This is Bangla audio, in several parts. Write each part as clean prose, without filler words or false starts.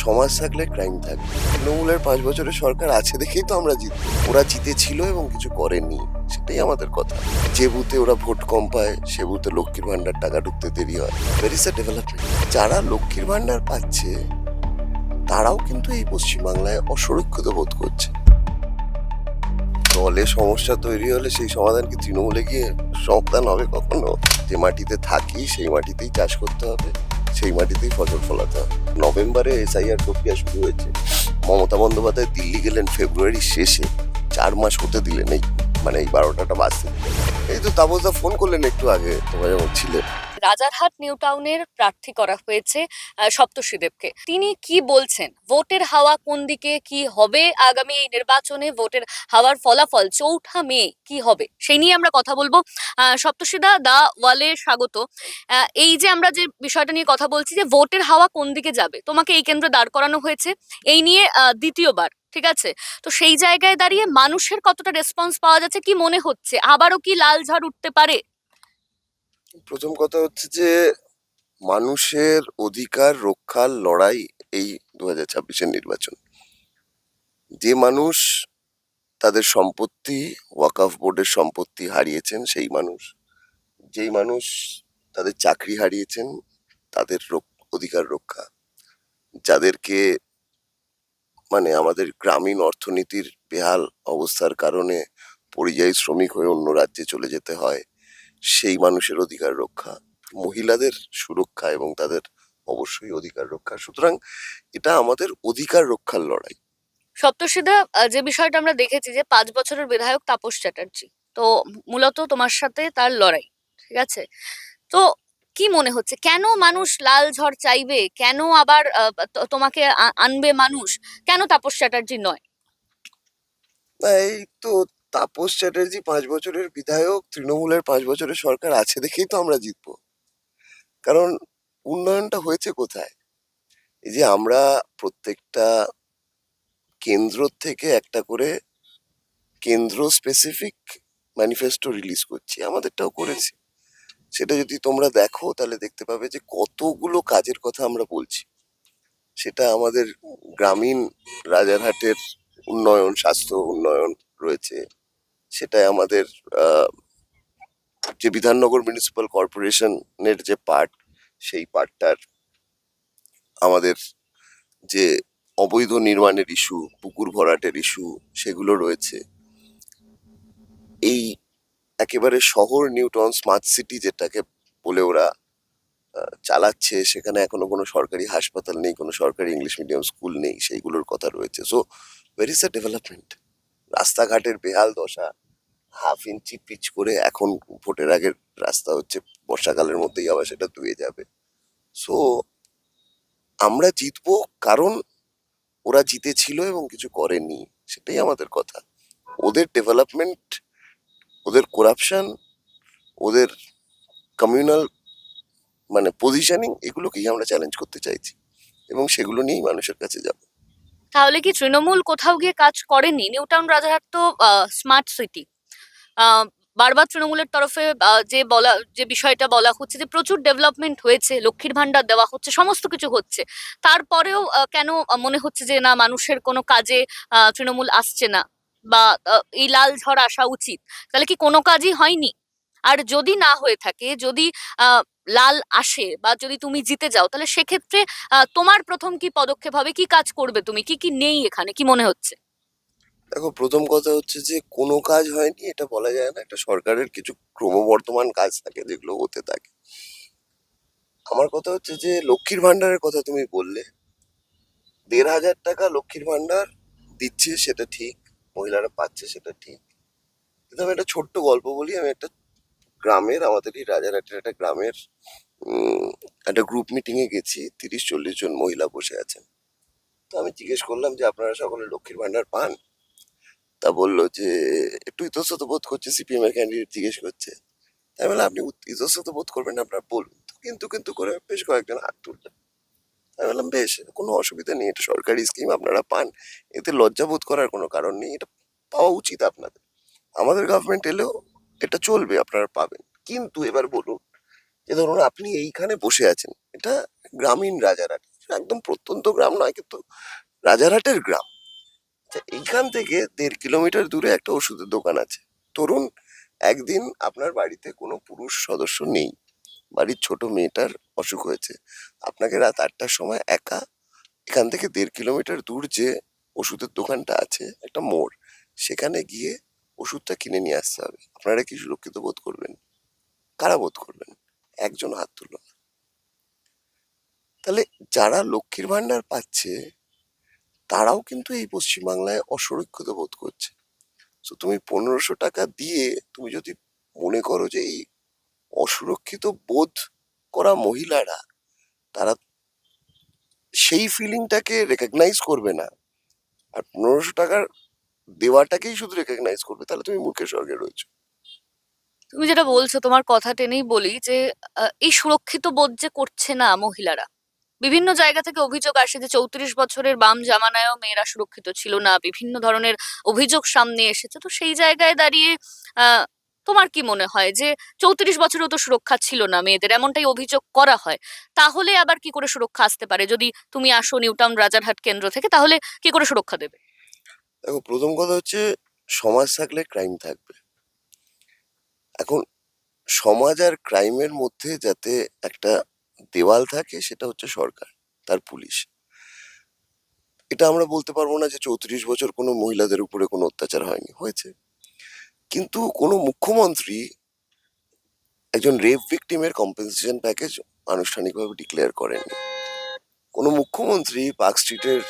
সমাজ থাকলে ক্রাইম থাকবে। তৃণমূলের 5 বছরের সরকার আছে দেখেই তো আমরা জিতবো। ওরা জিতেছিল এবং কিছু করেনি, সেটাই আমাদের কথা। যে বুথে ওরা ভোট কম পায় সে বুথে লক্ষ্মীর ভান্ডার টাকা ঢুকতে দেরি হয়। Very is development. যারা লক্ষ্মীর ভান্ডার পাচ্ছে তারাও কিন্তু এই পশ্চিমবাংলায় অসুরক্ষিত বোধ করছে। দলে সমস্যা তৈরি হলে সেই সমাধান কি তৃণমূলে গিয়ে সমাধান হবে কখনো? যে মাটিতে থাকি সেই মাটিতেই চাষ করতে হবে, সেই মাটিতেই ফসল ফলাতে হবে। নভেম্বরে এসআইআর প্রক্রিয়া শুরু হয়েছে। মমতা বন্দ্যোপাধ্যায় দিল্লি গেলেন ফেব্রুয়ারির শেষে, 4 মাস হতে দিলেন এই, মানে এই 12টাটা বাজতে দিলেন। এই তো তাপসদা ফোন করলেন একটু আগে, তোমরা যখন ছিলেন। রাজারহাট নিউ টাউনের প্রার্থী করা হয়েছে সপ্তর্ষি দেবকে। তিনি কি বলছেন, ভোটের হাওয়া কোন দিকে, কি হবে আগামী এই নির্বাচনে, ভোটের হাওয়ার ফলাফল 4 মে কি হবে, সেই নিয়ে আমরা কথা বলবো। সপ্তর্ষিদা, দা ওয়ালে স্বাগত। এই যে আমরা যে বিষয়টা নিয়ে কথা বলছি, যে ভোটের হাওয়া কোন দিকে যাবে, তোমাকে এই কেন্দ্রে দাঁড় করানো হয়েছে এই নিয়ে দ্বিতীয়বার, ঠিক আছে? তো সেই জায়গায় দাঁড়িয়ে মানুষের কতটা রেসপন্স পাওয়া যাচ্ছে, কি মনে হচ্ছে আবারও কি লাল ঝড় উঠতে পারে? প্রথম কথা হচ্ছে যে মানুষের অধিকার রক্ষার লড়াই এই 2026-এর নির্বাচন। যে মানুষ তাদের সম্পত্তি, ওয়াকফ বোর্ডের সম্পত্তি হারিয়েছেন সেই মানুষ, যেই মানুষ তাদের চাকরি হারিয়েছেন তাদের অধিকার রক্ষা, যাদেরকে মানে আমাদের গ্রামীণ অর্থনীতির বেহাল অবস্থার কারণে পরিযায়ী শ্রমিক হয়ে অন্য রাজ্যে চলে যেতে হয়, সেই মানুষের অধিকার রক্ষা, মহিলাদের সুরক্ষা এবং তাদের অবশ্যই অধিকার রক্ষা। সুতরাং এটা আমাদের অধিকার রক্ষার লড়াই। সপ্তর্ষিদা, যে বিষয়টা আমরা দেখেছি যে 5 বছরের বিধায়ক তাপস চ্যাটার্জি, তো মূলত তোমার সাথে তার লড়াই, ঠিক আছে? তো কি মনে হচ্ছে, কেন মানুষ লাল ঝড় চাইবে, কেন আবার তোমাকে আনবে মানুষ, কেন তাপস চ্যাটার্জি নয়? না, এই তো তাপস চ্যাটার্জি 5 বছরের বিধায়ক, তৃণমূলের 5 বছরের সরকার আছে দেখেই তো আমরা জিতবো। কারণ উন্নয়নটা হয়েছে কোথায়? এই যে আমরা প্রত্যেকটা কেন্দ্র থেকে একটা করে কেন্দ্র স্পেসিফিক ম্যানিফেস্টো রিলিজ করছি, আমাদেরটাও করেছি। সেটা যদি তোমরা দেখো তাহলে দেখতে পাবে যে কতগুলো কাজের কথা আমরা বলছি। সেটা আমাদের গ্রামীণ রাজারহাটের উন্নয়ন, স্বাস্থ্য উন্নয়ন রয়েছে। সেটাই আমাদের যে বিধাননগর মিউনিসিপাল কর্পোরেশনের যে পার্ট, সেই পার্টটার আমাদের যে অবৈধ নির্মাণের ইস্যু, পুকুর ভরাটের ইস্যু, সেগুলো রয়েছে। এই একেবারে শহর নিউটাউন স্মার্ট সিটি যেটাকে বলে ওরা চালাচ্ছে, সেখানে এখনো কোনো সরকারি হাসপাতাল নেই, কোনো সরকারি ইংলিশ মিডিয়াম স্কুল নেই, সেইগুলোর কথা রয়েছে। So very is development. রাস্তাঘাটের বেহাল দশা, হাফ ইঞ্চি পিচ করে এখন ভোটের আগের রাস্তা হচ্ছে, বর্ষাকালের মধ্যেই আবার সেটা ধুয়ে যাবে। সো আমরা জিতবো কারণ ওরা জিতেছিল এবং কিছু করেনি, সেটাই আমাদের কথা। ওদের ডেভেলপমেন্ট, ওদের করাপশন, ওদের কমিউনাল মানে পজিশনিং, এগুলোকেই আমরা চ্যালেঞ্জ করতে চাইছি এবং সেগুলো নিয়েই মানুষের কাছে যাব। তাহলে কি তৃণমূল কোথাও গিয়ে কাজ করেনি? নিউ টাউন রাজারহাট তো স্মার্ট সিটি। বারবার তৃণমূলের তরফে যে বিষয়টা বলা হচ্ছে যে প্রচুর ডেভেলপমেন্ট হয়েছে, লক্ষ্মীর ভান্ডার দেওয়া হচ্ছে, সমস্ত কিছু হচ্ছে, তারপরেও কেন মনে হচ্ছে যে না, মানুষের কোনো কাজে তৃণমূল আসছে না, বা এই লাল ঝড় আসা উচিত? তাহলে কি কোনো কাজই হয়নি? আর যদি না হয়ে থাকে, যদি আহ লাল আসে, বা যদি তুমি জিতে যাও, তাহলে সেক্ষেত্রে তোমার প্রথম কি পদক্ষেপ হবে, কি কাজ করবে তুমি, কি কি নেই এখানে, কি মনে হচ্ছে? দেখো, প্রথম কথা হচ্ছে যে কোনো কাজ হয়নি এটা বলা যায় না। একটা সরকারের কিছু ক্রমবর্ধমান কাজ থাকে যেগুলো হতে থাকে। আমার কথা হচ্ছে যে লক্ষ্মীর ভান্ডারের কথা তুমি বললে, 1,500 টাকা লক্ষ্মীর ভান্ডার দিচ্ছে সেটা ঠিক, মহিলারা পাচ্ছে সেটা ঠিক। কিন্তু আমি একটা ছোট্ট গল্প বলি। আমি একটা গ্রামের, আমাদের এই রাজারহাটের একটা গ্রামের একটা গ্রুপ মিটিং এ গেছি। 30-40 জন মহিলা বসে আছেন। তো আমি জিজ্ঞেস করলাম যে আপনারা সকলে লক্ষ্মীর ভান্ডার পান? তা বললো যে একটু ইতস্তত বোধ করছে, সিপিএম এর ক্যান্ডিডেট জিজ্ঞেস করছে। তাই বলে আপনি ইতস্তত বোধ করবেন না, আপনার বলুন। তো কিন্তু কিন্তু করে বেশ কয়েকজন হাত তুললেন। আমি বললাম বেশ, কোনো অসুবিধা নেই, এটা সরকারি স্কিম, আপনারা পান, এতে লজ্জা বোধ করার কোনো কারণ নেই, এটা পাওয়া উচিত আপনাদের। আমাদের গভর্নমেন্ট এলেও এটা চলবে, আপনারা পাবেন। কিন্তু এবার বলুন যে ধরুন আপনি এইখানে বসে আছেন, এটা গ্রামীণ রাজারহাট, একদম প্রত্যন্ত গ্রাম নয়, কিন্তু রাজারহাটের গ্রাম। তা এইখান থেকে 1.5 কিলোমিটার দূরে একটা ওষুধের দোকান আছে। ধরুন একদিন আপনার বাড়িতে কোনো পুরুষ সদস্য নেই, বাড়ির ছোট মেয়েটার অসুখ হয়েছে, আপনাকে রাত 8টার সময় একা এখান থেকে 1.5 কিলোমিটার দূর যে ওষুধের দোকানটা আছে, একটা মোড়, সেখানে গিয়ে ওষুধটা কিনে নিয়ে আসতে হবে। আপনারা কি সুরক্ষিত বোধ করবেন? কারা বোধ করবেন? একজন হাত তুলুন। তাহলে যারা লক্ষ্মীর ভান্ডার পাচ্ছে তারাও কিন্তু এই পশ্চিমবাংলায় অসুরক্ষিত বোধ করছে। তো তুমি 1500 টাকা দিয়ে তুমি যদি মনে করো যে এই অসুরক্ষিত বোধ করা মহিলারা, তারা সেই ফিলিংটাকে রেকগনাইজ করবে না, আর 1500 টাকার দেওয়াটাকেই শুধু রেকগনাইজ করবে, তাহলে তুমি মুখের স্বর্গে রয়েছো। তুমি যেটা বলছো, তোমার কথা টেনেই বলি যে এই সুরক্ষিত বোধ যে করছে না মহিলারা, বিভিন্ন জায়গা থেকে অভিযোগ আসে যে 34 বছরের বাম জামানায়ও মেয়েরা সুরক্ষিত ছিল না, বিভিন্ন ধরনের অভিযোগ সামনে এসেছে। তো সেই জায়গায় দাঁড়িয়ে আহ তোমার কি মনে হয় যে 34 বছরেও তো সুরক্ষা ছিল না মেয়েদের, এমনটাই অভিযোগ করা হয়, তাহলে আবার কি করে সুরক্ষা আসতে পারে? যদি তুমি আসো নিউটাউন রাজারহাট কেন্দ্র থেকে, তাহলে কি করে সুরক্ষা দেবে? দেখো, প্রথম কথা হচ্ছে সমাজ থাকলে ক্রাইম থাকবে। এখন সমাজ আর ক্রাইমের মধ্যে যাতে একটা দেওয়াল থাকে, সেটা হচ্ছে সরকার, তার পুলিশ। এটা আমরা বলতে পারবো না যে 34 বছর কোনো মহিলাদের উপরে কোনো অত্যাচার হয়নি, হয়েছে। কিন্তু কোনো মুখ্যমন্ত্রী একজন রেপ ভিকটিমের কম্পেনসেশন প্যাকেজ আনুষ্ঠানিকভাবে ডিক্লেয়ার করেননি। কোনো মুখ্যমন্ত্রী পার্ক স্ট্রিটের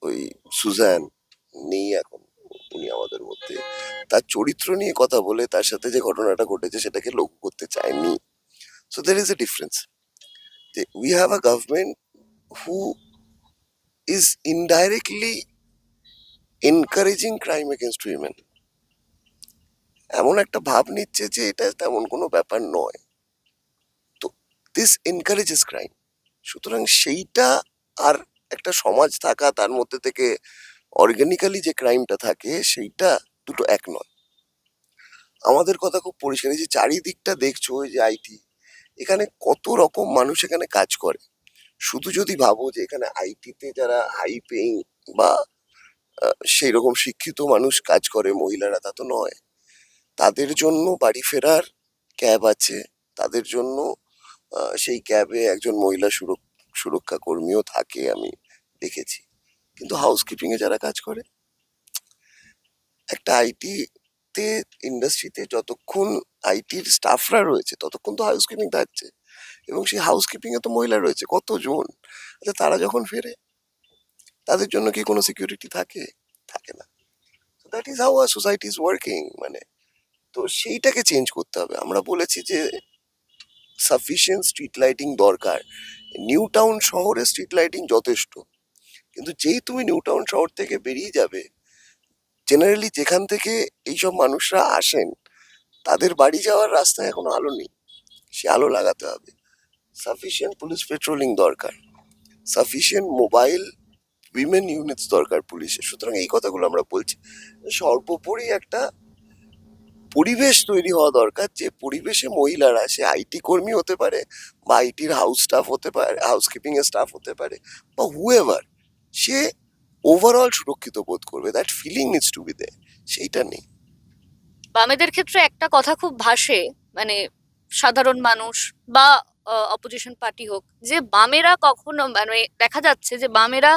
ওই সুজান নেই এখন, উনি আমাদের মধ্যে, তার চরিত্র নিয়ে কথা বলে তার সাথে যে ঘটনাটা ঘটেছে সেটাকে লঘু করতে চায়নি। So there is a difference. We have a government who is indirectly encouraging crime against women. এমন একটা ভাব নিচ্ছে যে এটা তেমন কোনো ব্যাপার নয়। তো দিস এনকারেজেস ক্রাইম। সুতরাং সেইটা আর একটা সমাজ থাকা, তার মধ্যে থেকে অর্গানিক্যালি যে ক্রাইমটা থাকে, সেইটা দুটো এক নয়। আমাদের কথা খুব পরিষ্কার, এই যে চারিদিকটা দেখছো, ওই যে আইটি, এখানে কত রকম মানুষ এখানে কাজ করে। শুধু যদি ভাবো যে এখানে আইটিতে যারা হাই পেইং বা সেই রকম শিক্ষিত মানুষ কাজ করে মহিলারা, তা তো নয়। তাদের জন্য বাড়ি ফেরার ক্যাব আছে, তাদের জন্য সেই ক্যাবে একজন মহিলা সুরক্ষা কর্মীও থাকে, আমি দেখেছি। কিন্তু হাউসকিপিং এ যারা কাজ করে, একটা আইটি তে ইন্ডাস্ট্রিতে যতক্ষণ আইটির স্টাফরা রয়েছে ততক্ষণ তো হাউসকিপিং থাকছে, এবং সেই হাউসকিপিং এ তো মহিলা রয়েছে কতজন। আচ্ছা, তারা যখন ফেরে তাদের জন্য কি কোনো সিকিউরিটি থাকে? থাকে না। That is how are society is working. মানে, তো সেইটাকে চেঞ্জ করতে হবে। আমরা বলেছি যে সাফিসিয়েন্ট স্ট্রিট লাইটিং দরকার। নিউ টাউন শহরে স্ট্রিট লাইটিং যথেষ্ট, কিন্তু যেই তুমি নিউ টাউন শহর থেকে বেরিয়ে যাবে, জেনারেলি যেখান থেকে এইসব মানুষরা আসেন, তাদের বাড়ি যাওয়ার রাস্তায় এখনো আলো নেই। সে আলো লাগাতে হবে। সাফিসিয়েন্ট পুলিশ পেট্রোলিং দরকার, সাফিসিয়েন্ট মোবাইল উইমেন ইউনিটস দরকার পুলিশের। সুতরাং এই কথাগুলো আমরা বলছি। সর্বোপরি একটা পরিবেশ তৈরি হওয়া দরকার, যে পরিবেশে মহিলারা, সে আইটি কর্মী হতে পারে বা আইটির হাউস স্টাফ হতে পারে, হাউসকিপিং এর স্টাফ হতে পারে, বা হুএভার, সে ওভারঅল সুরক্ষিত বোধ করবে। That feeling needs to be there. সেইটা নেই। বামেদের ক্ষেত্রে একটা কথা খুব ভাসে, মানে সাধারণ মানুষ বা অপোজিশন পার্টি হোক, যে বামেরা কখনো, মানে দেখা যাচ্ছে যে বামেরা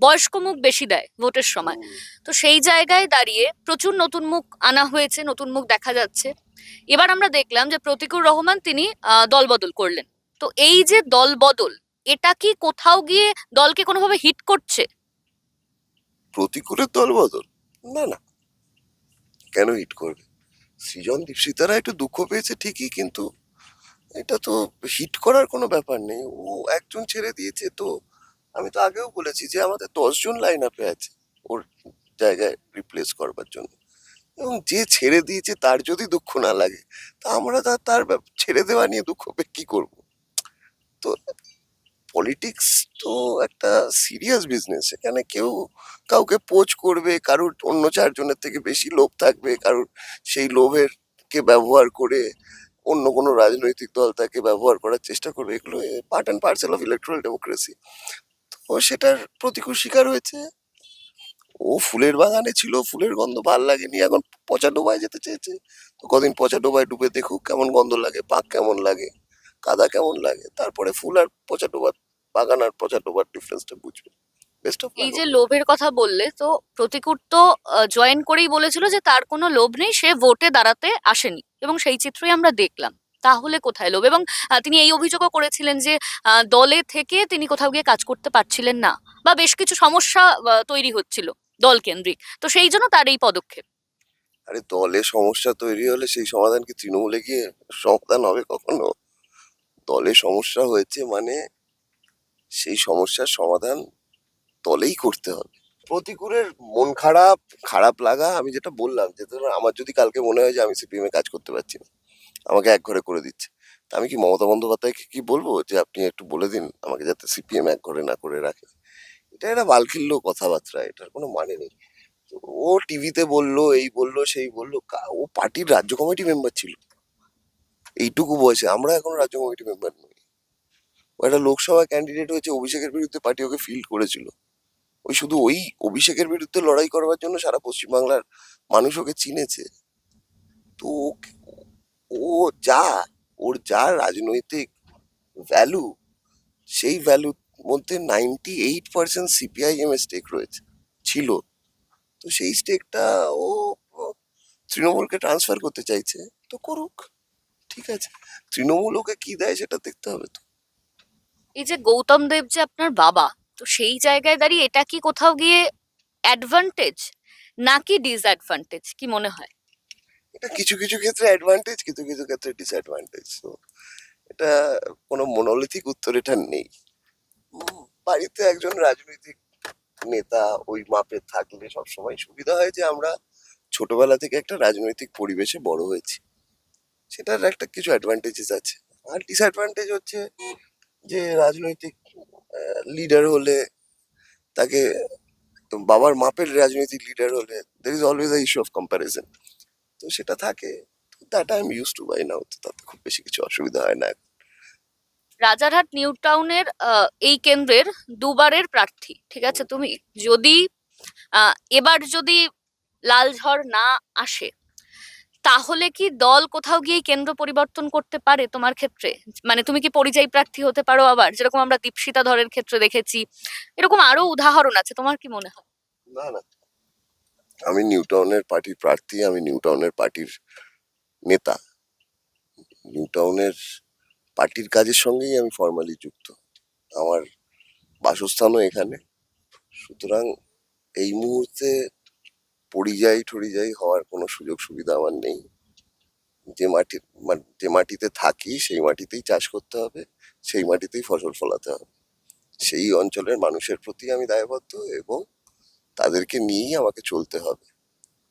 বয়স্ক মুখ বেশি দেয় ভোটের সময়। তো সেই জায়গায় দাঁড়িয়ে প্রচুর নতুন মুখ আনা হয়েছে, নতুন মুখ দেখা যাচ্ছে। এবার আমরা দেখলাম যে প্রতিকুর রহমান তিনি দল বদল করলেন। তো এই যে দল বদল, এটা কি কোথাও গিয়ে দলকে কোনোভাবে হিট করছে? প্রতিকূলের দল বদল? না না, কেন হিট করবে? সৃজন দীপশিতারা একটু দুঃখ পেয়েছে ঠিকই, কিন্তু এটা তো হিট করার কোনো ব্যাপার নেই। ও একজন ছেড়ে দিয়েছে তো। আমি তো আগেও বলেছি যে আমাদের 10জন লাইন আপে আছে ওর জায়গায় রিপ্লেস করবার জন্য, এবং যে ছেড়ে দিয়েছে তার যদি দুঃখ না লাগে, তা আমরা তার ছেড়ে দেওয়া নিয়ে দুঃখ পেয়ে কি করব? তো পলিটিক্স তো একটা সিরিয়াস বিজনেস। এখানে কেউ কাউকে পোচ করবে, কারুর অন্য 4 জনের থেকে বেশি লোভ থাকবে, কারুর সেই লোভের কে ব্যবহার করে অন্য কোনো রাজনৈতিক দল তাকে ব্যবহার করার চেষ্টা করবে, এগুলো part and parcel of electoral democracy. তো সেটার প্রতিকূল শিকার হয়েছে। ও ফুলের বাগানে ছিল, ফুলের গন্ধ ভাল লাগেনি, এখন পচা ডোবায় যেতে চেয়েছে। তো কদিন পচা ডোবায় ডুবে দেখুক কেমন গন্ধ লাগে, পাক কেমন লাগে, কাদা কেমন লাগে, তারপরে ফুল আর পচা ডোবার বাগান আর পচা ডোবার ডিফারেন্সটা বুঝবে। বেস্ট অফ এই লাক। যে লোভের কথা বললে, তো প্রতিকূট তো জয়েন করেই বলেছিল যে তার কোনো লোভ নেই, সে ভোটে দাঁড়াতে আসেনি, এবং সেই চিত্রই আমরা দেখলাম। তাহলে কোথায় লোভ? এবং তিনি এই অভিযোগও করেছিলেন যে দলে থেকে তিনি কোথাও গিয়ে কাজ করতে পারছিলেন না, বা বেশ কিছু সমস্যা তৈরি হচ্ছিল দল কেন্দ্রিক, তো সেই জন্য তার এই পদক্ষেপ। আরে দলে সমস্যা তৈরি হলে সেই সমাধান কি তৃণমূলে গিয়ে সমাধান হবে কখনো? দলে সমস্যা হয়েছে মানে সেই সমস্যার সমাধান দলেই করতে হবে। প্রতিকূলের মন খারাপ, খারাপ লাগা, আমি যেটা বললাম যে ধরো আমার যদি কালকে মনে হয় যে আমি সিপিএম এ কাজ করতে পারছি না, আমাকে এক ঘরে করে দিচ্ছে, তা আমি কি মমতা বন্দ্যোপাধ্যায়কে কি বলবো যে আপনি একটু বলে দিন আমাকে যাতে সিপিএম এক ঘরে না করে রাখে? এটা একটা বালখিল্য কথাবার্তা, এটার কোনো মানে নেই। তো ও টিভিতে বললো, এই বললো, সেই বললো, ও পার্টির রাজ্য কমিটি মেম্বার ছিল এইটুকু বয়সে। আমরা এখন রাজ্য কমিটি মেম্বার নই। ও একটা লোকসভা ক্যান্ডিডেট হয়েছে, অভিষেকের বিরুদ্ধে পার্টি ওকে ফিল্ড করেছিল। ওই শুধু ওই অভিষেকের বিরুদ্ধে লড়াই করবার জন্য সারা পশ্চিমবাংলার মানুষ ওকে চিনেছে। তো ও যা, ওর যা রাজনৈতিক ভ্যালু, সেই ভ্যালুর মধ্যে 98% সিপিআইএম এর স্টেক রয়েছে, ছিল। তো সেই স্টেকটা ও ও তৃণমূলকে ট্রান্সফার করতে চাইছে, তো করুক, ঠিক আছে। তৃণমূল ওকে কি দেয় সেটা দেখতে হবে তো। এই যে গৌতম দেব যে আপনার বাবা, তো সেই জায়গায় দাঁড়িয়ে এটা কি কোথাও গিয়ে অ্যাডভান্টেজ নাকি ডিসঅ্যাডভান্টেজ, কি মনে হয়? এটা কিছু কিছু ক্ষেত্রে অ্যাডভান্টেজ, কিছু কিছু ক্ষেত্রে ডিসঅ্যাডভান্টেজ। তো এটা কোনো মনোলিথিক উত্তর এটা নেই। বাড়িতে একজন রাজনৈতিক নেতা ওই মাপের থাকলে সবসময় সুবিধা হয় যে আমরা ছোটবেলা থেকে একটা রাজনৈতিক পরিবেশে বড় হয়েছি, সেটার একটা কিছু অ্যাডভান্টেজেস আছে। আর ডিসঅ্যাডভান্টেজ হচ্ছে যে রাজনৈতিক লিডার হলে তাকে, বাবার মাপের রাজনৈতিক লিডার হলে there is always issue of comparison. তো সেটা থাকে, that I am use to by now, তো তাতে খুব বেশি কিছু অসুবিধা হয় না। রাজারহাট নিউ টাউনের এই কেন্দ্রের দুবারের প্রার্থী, ঠিক আছে তুমি, যদি এবার যদি লাল ঝড় না আসে, তাহলে কি দল কোথাও গিয়ে কেন্দ্র পরিবর্তন করতে পারে তোমার ক্ষেত্রে? মানে তুমি কি পরিযায়ী প্রার্থী হতে পারো আবার, যেরকম আমরা দীপশিতা ধরের ক্ষেত্রে দেখেছি, এরকম আরো উদাহরণ আছে, তোমার কি মনে হয়? না না, আমি নিউ টাউনের পার্টির প্রার্থী, আমি নিউ টাউনের পার্টির নেতা, নিউ টাউনের পার্টির কাজের সঙ্গেই আমি ফর্মালি যুক্ত, আমার বাসস্থানও এখানে। সুতরাং এই মুহূর্তে পরিযায়ী টরিযায়ী হওয়ার কোনো সুযোগ সুবিধা আমার নেই। যে মাটিতে থাকি সেই মাটিতেই চাষ করতে হবে, সেই মাটিতেই ফসল ফলাতে হবে, সেই অঞ্চলের মানুষের প্রতি আমি দায়বদ্ধ, এবং তাদেরকে নিয়েই আমাকে চলতে হবে।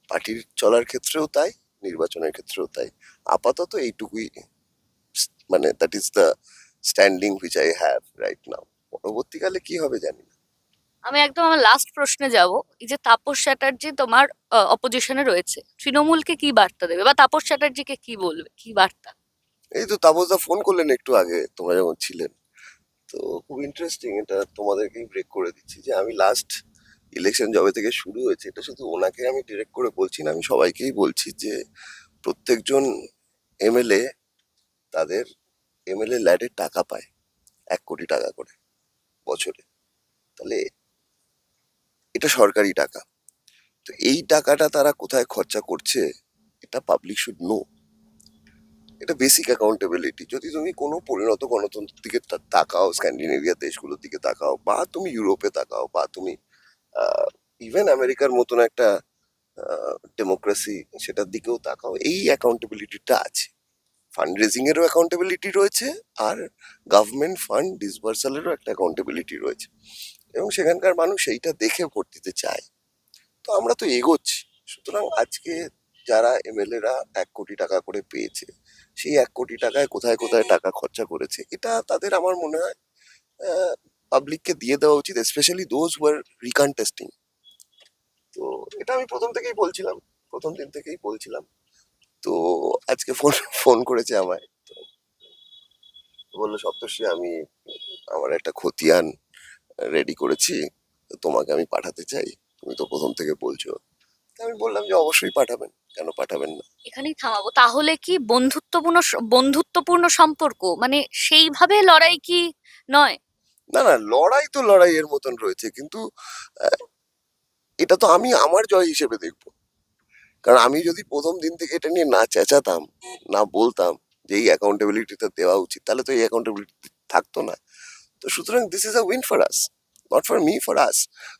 পার্টির চলার ক্ষেত্রেও তাই, নির্বাচনের ক্ষেত্রেও তাই। আপাতত এইটুকুই, মানে that is the standing which I have right now. পরবর্তীকালে কি হবে জানি না। আমি একদম আমার লাস্ট প্রশ্নে যাব। এই যে তাপস চ্যাটার্জি তোমার অপোজিশনে রয়েছে, তৃণমূলকে কি বার্তা দেবে, বা তাপস চ্যাটার্জিকে কি বলবে, কি বার্তা? এই তো তাপসদা ফোন করলেন একটু আগে, তোমরা যখন ছিলেন। তো খুব ইন্টারেস্টিং, এটা তোমাদেরকেই ব্রেক করে দিচ্ছি যে আমি লাস্ট ইলেকশন জবে থেকে শুরু হয়েছে, এটা শুধু ওনাকে আমি ডিরেক্ট করে বলছি না, আমি সবাইকেই বলছি যে প্রত্যেকজন এমএলএ তাদের এমএলএ ল্যাডের টাকা পায় 1 কোটি টাকা করে বছরে। তাহলে এটা সরকারি টাকা। তো এই টাকাটা তারা কোথায় খরচা করছে এটা পাবলিক শুড নো। এটা বেসিক অ্যাকাউন্টেবিলিটি। যদি তুমি কোনো পরিণত গণতন্ত্রের দিকে তাকাও, স্ক্যান্ডিনেভিয়া দেশগুলোর দিকে তাকাও, বা তুমি ইউরোপে তাকাও, বা তুমি ইভেন আমেরিকার মতন একটা ডেমোক্রেসি সেটার দিকেও তাকাও, এই অ্যাকাউন্টেবিলিটিটা আছে। ফান্ড রেজিং এরও অ্যাকাউন্টেবিলিটি রয়েছে, আর গভর্নমেন্ট ফান্ড ডিসবার্সালেরও একটা অ্যাকাউন্টেবিলিটি রয়েছে, এবং সেখানকার মানুষ সেইটা দেখে ভোট দিতে চায়। তো আমরা তো এগোচ্ছি। সুতরাং আজকে যারা এমএলএরা 1 কোটি টাকা করে পেয়েছে, সেই 1 কোটি টাকায় কোথায় কোথায় টাকা খরচা করেছে এটা তাদের আমার মনে হয় পাবলিককে দিয়ে দেওয়া উচিত, স্পেশালি দোজ হু আর রিকন্টেস্টিং। তো এটা আমি প্রথম থেকেই বলছিলাম, প্রথম দিন থেকেই বলছিলাম। তো আজকে ফোন ফোন করেছে আমায়, বললো সপ্তর্ষি আমি আমার একটা খতিয়ান রেডি করেছি, তো তোমাকে আমি পাঠাতে চাই, তুমি তো প্রথম থেকে বলছো। তা আমি বললাম যে অবশ্যই পাঠাবেন, কেন পাঠাবেন না। এখানেই থামাবো। তাহলে কি বন্ধুত্বপূর্ণ সম্পর্ক, মানে সেইভাবে লড়াই কি নয়? না না, লড়াই তো লড়াইয়ের মতন রয়েছে, কিন্তু আহ, এটা তো আমি আমার জয় হিসেবে দেখবো। কারণ আমি যদি প্রথম দিন থেকে এটা নিয়ে না চেঁচাতাম, না বলতাম যে এই অ্যাকাউন্টেবিলিটিটা দেওয়া উচিত, তাহলে তো এই অ্যাকাউন্টেবিলিটি থাকতো না। তো সুতরাং this is a win for us, not for me, for us.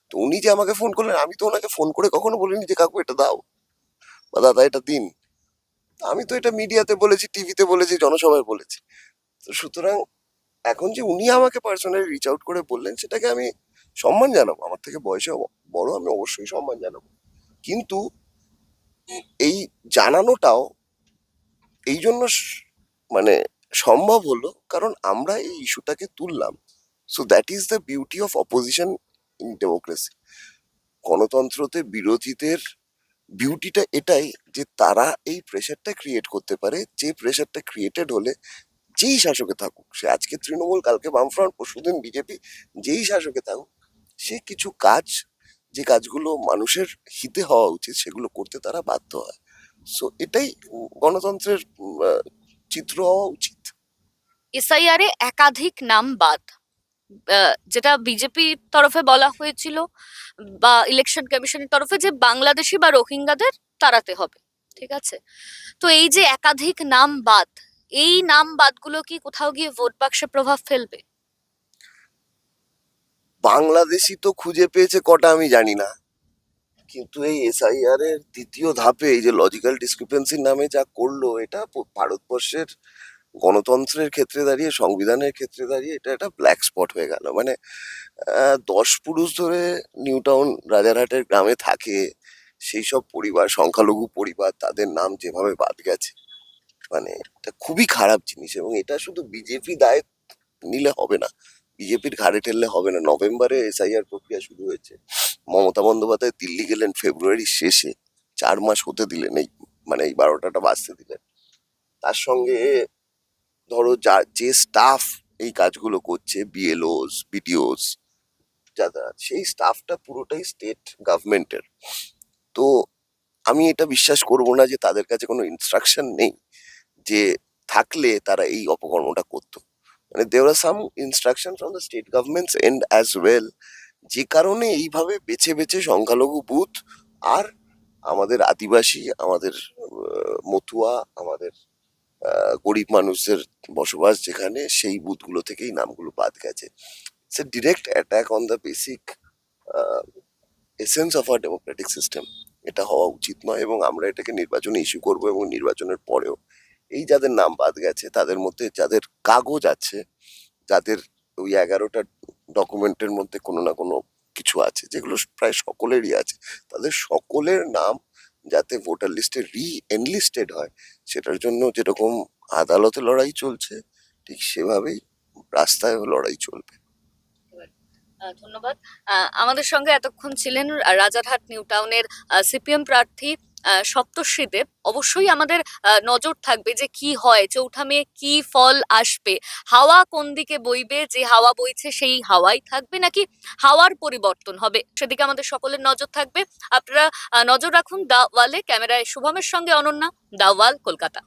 তো উনি যে আমাকে ফোন করলেন, আমি তো ওনাকে ফোন করে কখনো বলিনি যে কাকু এটা দাও বা দাদা এটা দিন। আমি তো এটা মিডিয়াতে বলেছি, টিভিতে বলেছি, জনসভায় বলেছি। তো সুতরাং এখন যে উনি আমাকে পার্সোনালি রিচ আউট করে বললেন, সেটাকে আমি সম্মান জানাবো। আমার থেকে বয়সে বড়, আমি অবশ্যই সম্মান জানাবো। কিন্তু এই জানানোটাও এই জন্য মানে সম্ভব হলো কারণ আমরা এই ইস্যুটাকে তুললাম। So that is the beauty of opposition in democracy. গণতন্ত্রতে বিরোধীদের বিউটিটা এটাই যে তারা এই প্রেশারটা ক্রিয়েট করতে পারে, যে প্রেশারটা ক্রিয়েটেড হলে যেই শাসকে থাকুক, সে আজকে তৃণমূল, কালকে বামফ্রন্ট, পরশুদিন বিজেপি, যেই শাসকে থাকুক, সে কিছু কাজ, যে কাজগুলো মানুষের হিতে হওয়া উচিত, সেগুলো করতে তারা বাধ্য হয়। সো এটাই গণতন্ত্রের চিত্র হওয়া উচিত। এসআইআর এ একাধিক নাম বাদ, যেটা বিজেপির তরফে বলা হয়েছিল বা ইলেকশন কমিশনের তরফে, যে বাংলাদেশি বা রোহিঙ্গাদের তাড়াতে হবে। ঠিক আছে, তো এই যে একাধিক নাম বাদ, এই নাম বাদগুলো কি কোথাও গিয়ে ভোট বাক্সে প্রভাব ফেলবে? বাংলাদেশি তো খুঁজে পেয়েছে কটা আমি জানি না, কিন্তু এই এসআইআর এর দ্বিতীয় ধাপে এই যে লজিক্যাল ডিসক্রিপেন্সির নামে যা করলো, এটা ভারতবর্ষের গণতন্ত্রের ক্ষেত্রে দাঁড়িয়ে, সংবিধানের ক্ষেত্রে দাঁড়িয়ে, এটা একটা ব্ল্যাক স্পট হয়ে গেল। মানে 10 পুরুষ ধরে নিউ টাউন রাজারহাটের গ্রামে থাকে, সেই সব পরিবার, সংখ্যালঘু পরিবার, তাদের নাম যেভাবে বাদ গেছে, মানে এটা খুবই খারাপ জিনিস। এবং এটা শুধু বিজেপি দায় নিলে হবে না, বিজেপির ঘাড়ে ঠেললে হবে না। নভেম্বরে এসআইআর প্রক্রিয়া শুরু হয়েছে, মমতা বন্দ্যোপাধ্যায় দিল্লি গেলেন ফেব্রুয়ারির শেষে, 4 মাস হতে দিলেন, এই মানে এই 12টাটা বাজতে দিলেন। তার সঙ্গে ধরো যে স্টাফ এই কাজগুলো করছে, বিএলওস, বিডিওস, যারা, সেই স্টাফটা পুরোটাই স্টেট গভর্নমেন্টের। তো আমি এটা বিশ্বাস করব না যে তাদের কাছে কোনো ইনস্ট্রাকশন নেই, যে থাকলে তারা এই অপকর্মটা করতো। মানে there are some instruction from the state governments and as well, যে কারণে এইভাবে বেছে বেছে সংখ্যালঘু বুথ আর আমাদের আদিবাসী, আমাদের মতুয়া, আমাদের গরিব মানুষদের বসবাস যেখানে, সেই বুথগুলো থেকেই নামগুলো বাদ গেছে। It's a direct attack on the basic essence of our democratic system. এটা হওয়া উচিত নয়, এবং আমরা এটাকে নির্বাচনে ইস্যু করব। এবং নির্বাচনের পরেও এই যাদের নাম বাদ গেছে, তাদের মধ্যে যাদের কাগজ আছে, যাদের ওই 11টা ডকুমেন্টের মধ্যে কোনো না কোনো কিছু আছে, যেগুলো প্রায় সকলেরই আছে, তাদের সকলের নাম যাতে ভোটার লিস্টে এনলিস্টেড হয়, সেটার জন্য যেরকম আদালতে লড়াই চলছে, ঠিক সেভাবেই রাস্তায়ও লড়াই চলবে। ধন্যবাদ। আমাদের সঙ্গে এতক্ষণ ছিলেন রাজারহাট নিউ টাউনের সিপিএম প্রার্থী সপ্তর্ষি দেব। অবশ্যই আমাদের নজর থাকবে যে কি হয়, 4 মে কি ফল আসবে, হাওয়া কোন দিকে বইবে, যে হাওয়া বইছে সেই হাওয়াই থাকবে নাকি হাওয়ার পরিবর্তন হবে, সেদিকে আমাদের সকলের নজর থাকবে। আপনারা নজর রাখুন দা ওয়ালে। ক্যামেরায় শুভমের সঙ্গে অনন্যা, দা ওয়াল, কলকাতা।